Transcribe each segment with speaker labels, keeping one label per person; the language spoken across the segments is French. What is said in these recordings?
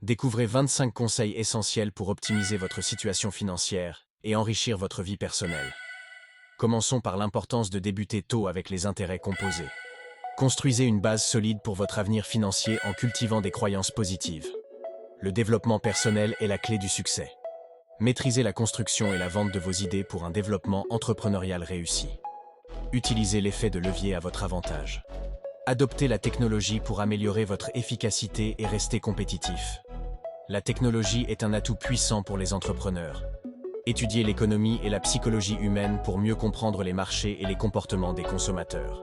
Speaker 1: Découvrez 25 conseils essentiels pour optimiser votre situation financière et enrichir votre vie personnelle. Commençons par l'importance de débuter tôt avec les intérêts composés. Construisez une base solide pour votre avenir financier en cultivant des croyances positives. Le développement personnel est la clé du succès. Maîtrisez la construction et la vente de vos idées pour un développement entrepreneurial réussi. Utilisez l'effet de levier à votre avantage. Adoptez la technologie pour améliorer votre efficacité et rester compétitif. La technologie est un atout puissant pour les entrepreneurs. Étudiez l'économie et la psychologie humaine pour mieux comprendre les marchés et les comportements des consommateurs.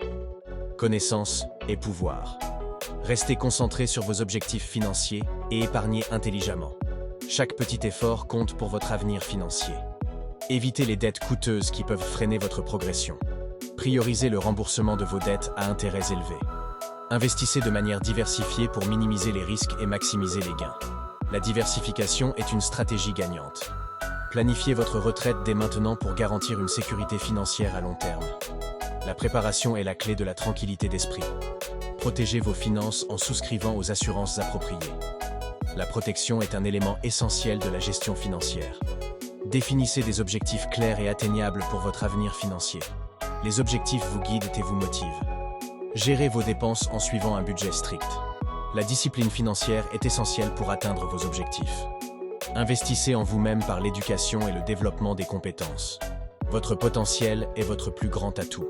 Speaker 1: Connaissance et pouvoir. Restez concentré sur vos objectifs financiers et épargnez intelligemment. Chaque petit effort compte pour votre avenir financier. Évitez les dettes coûteuses qui peuvent freiner votre progression. Priorisez le remboursement de vos dettes à intérêts élevés. Investissez de manière diversifiée pour minimiser les risques et maximiser les gains. La diversification est une stratégie gagnante. Planifiez votre retraite dès maintenant pour garantir une sécurité financière à long terme. La préparation est la clé de la tranquillité d'esprit. Protégez vos finances en souscrivant aux assurances appropriées. La protection est un élément essentiel de la gestion financière. Définissez des objectifs clairs et atteignables pour votre avenir financier. Les objectifs vous guident et vous motivent. Gérez vos dépenses en suivant un budget strict. La discipline financière est essentielle pour atteindre vos objectifs. Investissez en vous-même par l'éducation et le développement des compétences. Votre potentiel est votre plus grand atout.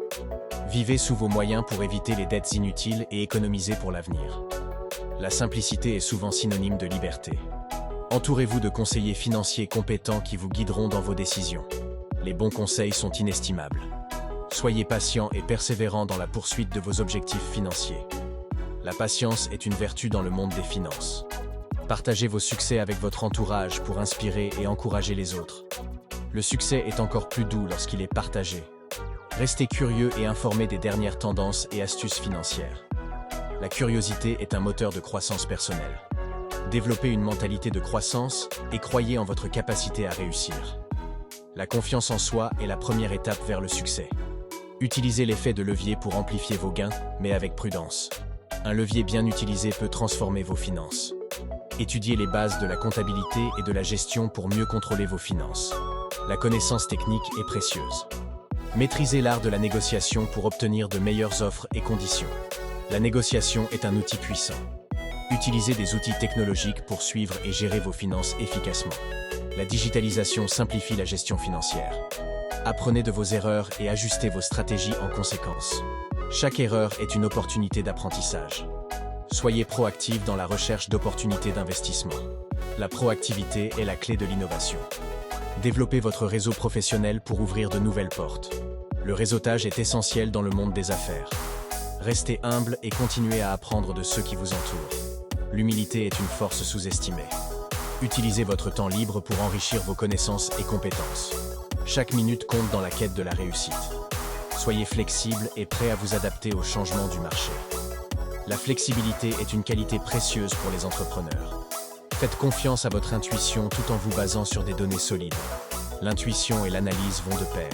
Speaker 1: Vivez sous vos moyens pour éviter les dettes inutiles et économiser pour l'avenir. La simplicité est souvent synonyme de liberté. Entourez-vous de conseillers financiers compétents qui vous guideront dans vos décisions. Les bons conseils sont inestimables. Soyez patient et persévérant dans la poursuite de vos objectifs financiers. La patience est une vertu dans le monde des finances. Partagez vos succès avec votre entourage pour inspirer et encourager les autres. Le succès est encore plus doux lorsqu'il est partagé. Restez curieux et informés des dernières tendances et astuces financières. La curiosité est un moteur de croissance personnelle. Développez une mentalité de croissance et croyez en votre capacité à réussir. La confiance en soi est la première étape vers le succès. Utilisez l'effet de levier pour amplifier vos gains, mais avec prudence. Un levier bien utilisé peut transformer vos finances. Étudiez les bases de la comptabilité et de la gestion pour mieux contrôler vos finances. La connaissance technique est précieuse. Maîtrisez l'art de la négociation pour obtenir de meilleures offres et conditions. La négociation est un outil puissant. Utilisez des outils technologiques pour suivre et gérer vos finances efficacement. La digitalisation simplifie la gestion financière. Apprenez de vos erreurs et ajustez vos stratégies en conséquence. Chaque erreur est une opportunité d'apprentissage. Soyez proactif dans la recherche d'opportunités d'investissement. La proactivité est la clé de l'innovation. Développez votre réseau professionnel pour ouvrir de nouvelles portes. Le réseautage est essentiel dans le monde des affaires. Restez humble et continuez à apprendre de ceux qui vous entourent. L'humilité est une force sous-estimée. Utilisez votre temps libre pour enrichir vos connaissances et compétences. Chaque minute compte dans la quête de la réussite. Soyez flexible et prêt à vous adapter aux changements du marché. La flexibilité est une qualité précieuse pour les entrepreneurs. Faites confiance à votre intuition tout en vous basant sur des données solides. L'intuition et l'analyse vont de pair.